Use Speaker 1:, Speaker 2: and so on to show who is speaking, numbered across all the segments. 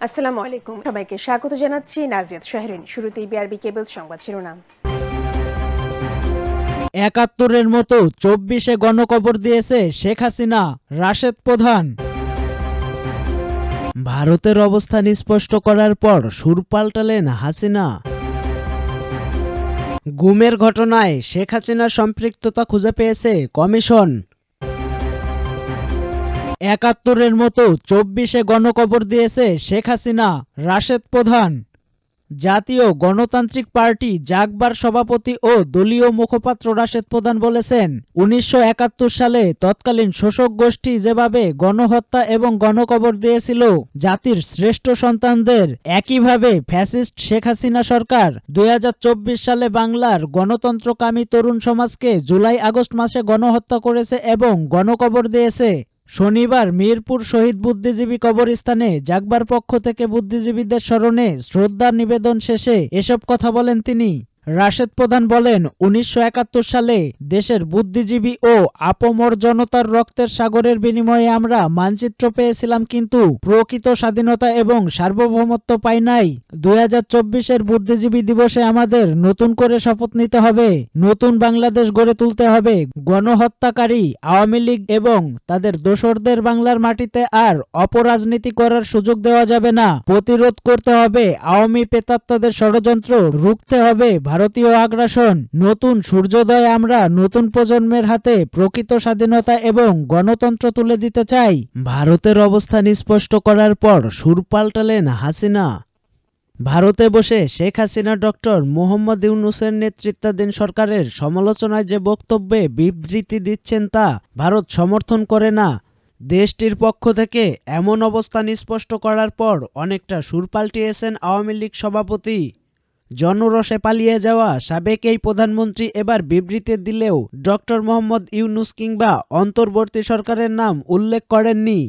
Speaker 1: আসসালামু আলাইকুম, সবাইকে স্বাগত জানাচ্ছি। নাজিয়াত শাহরিন। শুরুতেই বিআরবি কেবল সংবাদ শিরোনাম।
Speaker 2: ৭১-এর মতো ২৪-এ গণকবর দিয়েছে শেখ হাসিনা, রাশেদ প্রধান। ভারতের অবস্থান স্পষ্ট করার পর সুর পাল্টালেন হাসিনা। গুমের ঘটনায় শেখ হাসিনার সম্পৃক্ততা খুঁজে পেয়েছে কমিশন। ৭১-এর মতো ২৪-এ গণকবর দিয়েছে শেখ হাসিনা, রাশেদ প্রধান। জাতীয় গণতান্ত্রিক পার্টি জাগবার সভাপতি ও দলীয় মুখপাত্র রাশেদ প্রধান বলেছেন, ১৯৭১ সালে তৎকালীন শোষক গোষ্ঠী যেভাবে গণহত্যা এবং গণকবর দিয়েছিল জাতির শ্রেষ্ঠ সন্তানদের, একইভাবে ফ্যাসিস্ট শেখ হাসিনা সরকার ২০২৪ সালে বাংলার গণতন্ত্রকামী তরুণ সমাজকে জুলাই-আগস্ট মাসে গণহত্যা করেছে এবং গণকবর দিয়েছে। শনিবার মিরপুর শহীদ বুদ্ধিজীবী কবরস্থানে জাগবার পক্ষ থেকে বুদ্ধিজীবীদের স্মরণে শ্রদ্ধা নিবেদন শেষে এসব কথা বলেন তিনি। রাশেদ প্রধান বলেন, ১৯৭১ সালে দেশের বুদ্ধিজীবী ও আপামর জনতার রক্তের সাগরের বিনিময়ে আমরা মানচিত্র পেয়েছিলাম, কিন্তু প্রকৃত স্বাধীনতা এবং সার্বভৌমত্ব পাই নাই। ২০২৪-এর বুদ্ধিজীবী দিবসে আমাদের নতুন করে শপথ নিতে হবে, নতুন বাংলাদেশ গড়ে তুলতে হবে। গণহত্যাকারী আওয়ামী লীগ এবং তাদের দোসরদের বাংলার মাটিতে আর অপরাজনীতি করার সুযোগ দেওয়া যাবে না। প্রতিরোধ করতে হবে আওয়ামী প্রেতাত্মাদের ষড়যন্ত্র, রুখতে হবে ভারতীয় আগ্রাসন। নতুন সূর্যোদয়ে আমরা নতুন প্রজন্মের হাতে প্রকৃত স্বাধীনতা এবং গণতন্ত্র তুলে দিতে চাই। ভারতের অবস্থান স্পষ্ট করার পর সুর পাল্টালেন হাসিনা। ভারতে বসে শেখ হাসিনা ডক্টর মোহাম্মদ ইউনূসের নেতৃত্বাধীন সরকারের সমালোচনায় যে বক্তব্যে বিবৃতি দিচ্ছেন তা ভারত সমর্থন করে না। দেশটির পক্ষ থেকে এমন অবস্থান স্পষ্ট করার পর অনেকটা সুর পাল্টিয়েছেন আওয়ামী লীগ সভাপতি। জনরোষে পালিয়ে যাওয়া সাবেক এই প্রধানমন্ত্রী এবার বিবৃতি দিলেও ডক্টর মোহাম্মদ ইউনূস কিংবা অন্তর্বর্তী সরকারের নাম উল্লেখ করেননি।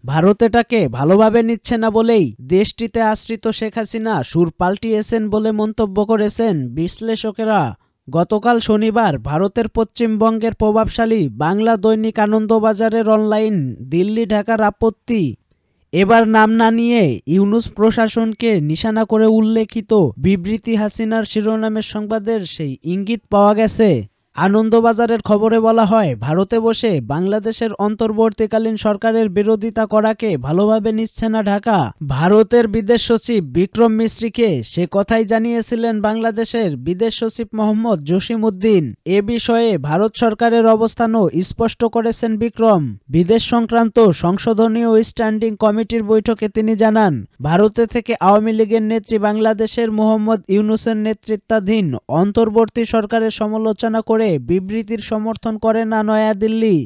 Speaker 2: ভারত এটাকে ভালোভাবে নিচ্ছে না বলেই দেশটিতে আশ্রিত শেখ হাসিনা সুর পাল্টিয়েছেন বলে মন্তব্য করেছেন বিশ্লেষকেরা। গতকাল শনিবার ভারতের পশ্চিমবঙ্গের প্রভাবশালী বাংলা দৈনিক আনন্দবাজারের অনলাইন দিল্লি ঢাকার আপত্তি এবার নাম না নিয়ে ইউনূস প্রশাসনকে নিশানা করে উল্লেখিত বিবৃতি হাসিনার শিরোনামের সংবাদের সেই ইঙ্গিত পাওয়া গেছে। আনন্দবাজারের খবরে বলা হয়, ভারতে বসে বাংলাদেশের অন্তর্বর্তীকালীন সরকারের বিরোধিতা করাকে ভালোভাবে নিচ্ছে না ঢাকা। ভারতের বিদেশ সচিব বিক্রম মিশ্রিকে সে কথাই জানিয়েছিলেন বাংলাদেশের বিদেশ সচিব মোহাম্মদ জসিম-উদ্দিন। এ বিষয়ে ভারত সরকারের অবস্থানও স্পষ্ট করেছেন বিক্রম। বিদেশ সংক্রান্ত সংশোধনীয় স্ট্যান্ডিং কমিটির বৈঠকে তিনি জানান, ভারতে থেকে আওয়ামী লীগের নেত্রী বাংলাদেশের মোহাম্মদ ইউনূসের নেতৃত্বাধীন অন্তর্বর্তী সরকারের সমালোচনা করে বিবৃতির সমর্থন করে না নয়াদিল্লি।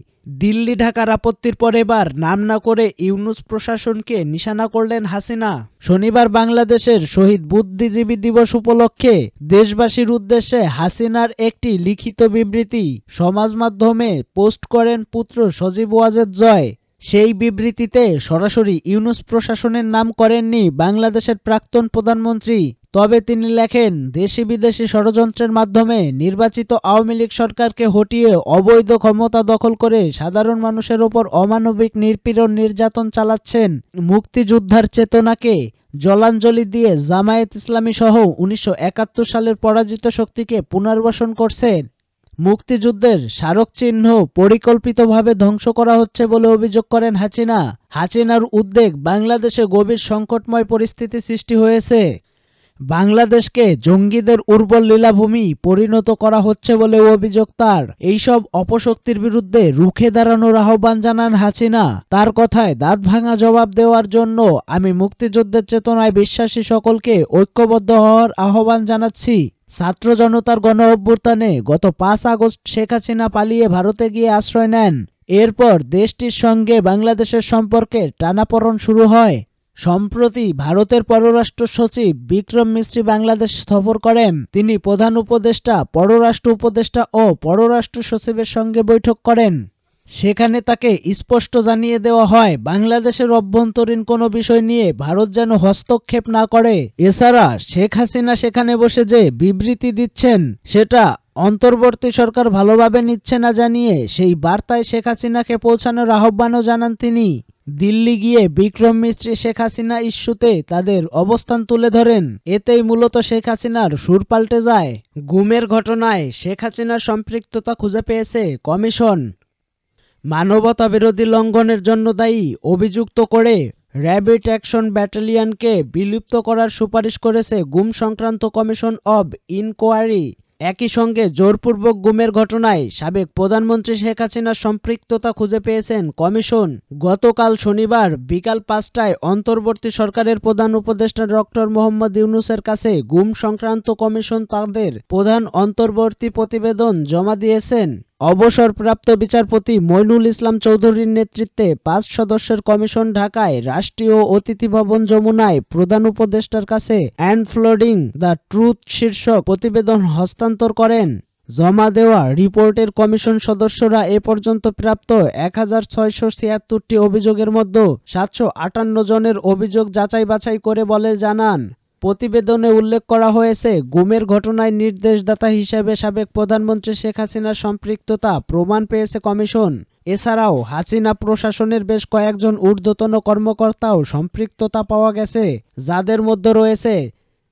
Speaker 2: দিল্লি ঢাকার আপত্তির পর এবার নাম না করে ইউনূস প্রশাসনকে নিশানা করলেন হাসিনা। শনিবার বাংলাদেশের শহীদ বুদ্ধিজীবী দিবস উপলক্ষে দেশবাসীর উদ্দেশ্যে হাসিনার একটি লিখিত বিবৃতি সমাজ মাধ্যমে পোস্ট করেন পুত্র সজীব ওয়াজেদ জয়। সেই বিবৃতিতে সরাসরি ইউনূস প্রশাসনের নাম করেননি বাংলাদেশের প্রাক্তন প্রধানমন্ত্রী, তবে তিনি লেখেন, দেশি বিদেশি ষড়যন্ত্রের মাধ্যমে নির্বাচিত আওয়ামী লীগ সরকারকে হটিয়ে অবৈধ ক্ষমতা দখল করে সাধারণ মানুষের ওপর অমানবিক নিপীড়ন নির্যাতন চালাচ্ছেন। মুক্তিযোদ্ধার চেতনাকে জলাঞ্জলি দিয়ে জামায়াত ইসলামী সহ ১৯৭১ সালের পরাজিত শক্তিকে পুনর্বাসন করছেন। মুক্তিযুদ্ধের স্মারকচিহ্ন পরিকল্পিতভাবে ধ্বংস করা হচ্ছে বলে অভিযোগ করেন হাসিনা। হাসিনার উদ্বেগ, বাংলাদেশে গভীর সংকটময় পরিস্থিতি সৃষ্টি হয়েছে। বাংলাদেশকে জঙ্গিদের উর্বর লীলাভূমি পরিণত করা হচ্ছে বলে অভিযোগ তার। এইসব অপশক্তির বিরুদ্ধে রুখে দাঁড়ানোর আহ্বান জানান হাসিনা। তার কথায় দাঁত ভাঙা জবাব দেওয়ার জন্য আমি মুক্তিযুদ্ধের চেতনায় বিশ্বাসী সকলকে ঐক্যবদ্ধ হওয়ার আহ্বান জানাচ্ছি। ছাত্র জনতার গণ অভ্যুত্থানে গত ৫ আগস্ট শেখ হাসিনা পালিয়ে ভারতে গিয়ে আশ্রয় নেন। এরপর দেশটির সঙ্গে বাংলাদেশের সম্পর্কে টানাপোড়েন শুরু হয়। সম্প্রতি ভারতের পররাষ্ট্র সচিব বিক্রম মিশ্রি বাংলাদেশ সফর করেন। তিনি প্রধান উপদেষ্টা, পররাষ্ট্র উপদেষ্টা ও পররাষ্ট্র সচিবের সঙ্গে বৈঠক করেন। সেখানে তাকে স্পষ্ট জানিয়ে দেওয়া হয়, বাংলাদেশের অভ্যন্তরীণ কোনো বিষয় নিয়ে ভারত যেন হস্তক্ষেপ না করে। এছাড়া শেখ হাসিনা সেখানে বসে যে বিবৃতি দিচ্ছেন সেটা অন্তর্বর্তী সরকার ভালোভাবে নিচ্ছে না জানিয়ে সেই বার্তায় শেখ হাসিনাকে পৌঁছানোর আহ্বানও জানান তিনি। দিল্লি গিয়ে বিক্রম মিস্ত্রি শেখ হাসিনা ইস্যুতে তাদের অবস্থান তুলে ধরেন। এতেই মূলত শেখ হাসিনার সুর পাল্টে যায়। গুমের ঘটনায় শেখ হাসিনার সম্পৃক্ততা খুঁজে পেয়েছে কমিশন। মানবতা বিরোধী লঙ্ঘনের জন্য দায়ী অভিযুক্ত করে র্যাপিড অ্যাকশন ব্যাটালিয়নকে বিলুপ্ত করার সুপারিশ করেছে গুম সংক্রান্ত কমিশন অব ইনকোয়ারি। একই সঙ্গে জোরপূর্বক গুমের ঘটনায় সাবেক প্রধানমন্ত্রী শেখ হাসিনার সম্পৃক্ততা খুঁজে পেয়েছেন কমিশন। গতকাল শনিবার বিকাল ৫টায় অন্তর্বর্তী সরকারের প্রধান উপদেষ্টা ডক্টর মোহাম্মদ ইউনূসের কাছে গুম সংক্রান্ত কমিশন তাদের প্রধান অন্তর্বর্তী প্রতিবেদন জমা দিয়েছেন। অবসরপ্রাপ্ত বিচারপতি মইনুল ইসলাম চৌধুরীর নেতৃত্বে ৫ সদস্যের কমিশন ঢাকায় রাষ্ট্রীয় অতিথি ভবন যমুনায় প্রধান উপদেষ্টার কাছে আনফোল্ডিং দ্য ট্রুথ শীর্ষক প্রতিবেদন হস্তান্তর করেন। জমা দেওয়া রিপোর্টের কমিশন সদস্যরা এ পর্যন্ত প্রাপ্ত ১৬৭৬টি অভিযোগের মধ্যে ৭৫৮ জনের অভিযোগ যাচাই বাছাই করে বলে জানান। প্রতিবেদনে উল্লেখ করা হয়েছে, গুমের ঘটনায় নির্দেশদাতা হিসেবে সাবেক প্রধানমন্ত্রী শেখ হাসিনার সম্পৃক্ততা প্রমাণ পেয়েছে কমিশন। এছাড়াও হাসিনা প্রশাসনের বেশ কয়েকজন ঊর্ধ্বতন কর্মকর্তাও সম্পৃক্ততা পাওয়া গেছে, যাদের মধ্যে রয়েছে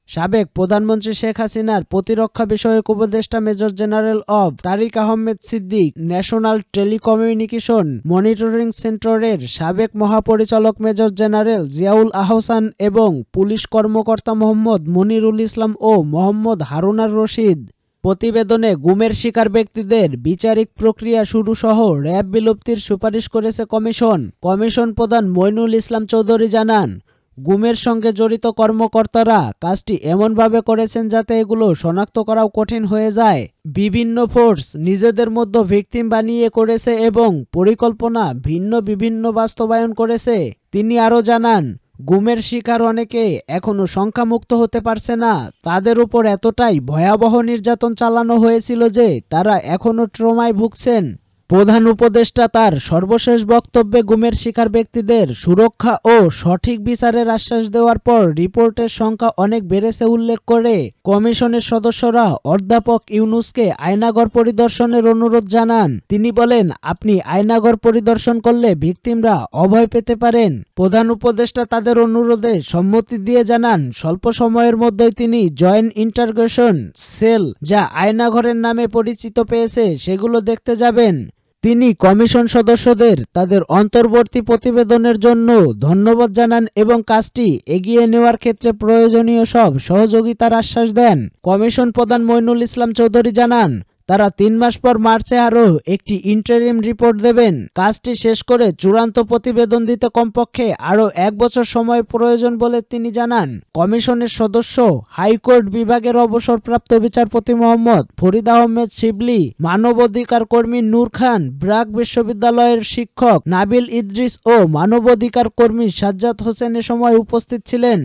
Speaker 2: সাবেক প্রধানমন্ত্রী শেখ হাসিনার প্রতিরক্ষা বিষয়ক উপদেষ্টা major general of Tariq Ahmed Siddique, national telecommunication monitoring সেন্টারের সাবেক মহাপরিচালক মেজর জেনারেল জিয়াউল আহসান এবং পুলিশ কর্মকর্তা মোহাম্মদ মনিরুল ইসলাম ও মোহাম্মদ হারুনার রশিদ। প্রতিবেদনে গুমের শিকার ব্যক্তিদের বিচারিক প্রক্রিয়া শুরু সহ র্যাব বিলুপ্তির সুপারিশ করেছে কমিশন। কমিশন প্রধান মইনুল ইসলাম চৌধুরী জানান, গুমের সঙ্গে জড়িত কর্মকর্তারা কাজটি এমনভাবে করেছেন যাতে এগুলো শনাক্ত করাও কঠিন হয়ে যায়। বিভিন্ন ফোর্স নিজেদের মধ্যে ভিকটিম বানিয়ে করেছে এবং পরিকল্পনা বিভিন্ন বাস্তবায়ন করেছে। তিনি আরও জানান, গুমের শিকার অনেকে এখনো সংখ্যামুক্ত হতে পারছে না। তাদের উপর এতটাই ভয়াবহ নির্যাতন চালানো হয়েছিল যে তারা এখনো ট্রমায় ভুগছেন। প্রধান উপদেষ্টা তার সর্বশেষ বক্তব্যে গুমের শিকার ব্যক্তিদের সুরক্ষা ও সঠিক বিচারের আশ্বাস দেওয়ার পর রিপোর্টের সংখ্যা অনেক বেড়েছে উল্লেখ করে কমিশনের সদস্যরা অধ্যাপক ইউনূসকে আয়নাঘর পরিদর্শনের অনুরোধ জানান। তিনি বলেন, আপনি আয়নাঘর পরিদর্শন করলে ভিকটিমরা অভয় পেতে পারেন। প্রধান উপদেষ্টা তাদের অনুরোধে সম্মতি দিয়ে জানান, স্বল্প সময়ের মধ্যেই তিনি জয়েন্ট ইন্টারোগেশন সেল, যা আয়নাঘরের নামে পরিচিত পেয়েছে, সেগুলো দেখতে যাবেন। তিনি কমিশন সদস্যদের তাদের অন্তর্বর্তী প্রতিবেদনের জন্য ধন্যবাদ জানান এবং কাজটি এগিয়ে নেওয়ার ক্ষেত্রে প্রয়োজনীয় সব সহযোগিতার আশ্বাস দেন। কমিশন প্রধান মইনুল ইসলাম চৌধুরী জানান, তারা ৩ মাস পর মার্চে আরও একটি ইন্টারিম রিপোর্ট দেবেন। কাজটি শেষ করে চূড়ান্ত প্রতিবেদন দিতে কমপক্ষে আরও ১ বছর সময় প্রয়োজন বলে তিনি জানান। কমিশনের সদস্য হাইকোর্ট বিভাগের অবসরপ্রাপ্ত বিচারপতি মোহাম্মদ ফরিদ আহমেদ শিবলি, মানবাধিকার কর্মী নূর খান, ব্র্যাক বিশ্ববিদ্যালয়ের শিক্ষক নাবিল ইদ্রিস ও মানবাধিকার কর্মী সাজ্জাদ হোসেন এ সময় উপস্থিত ছিলেন।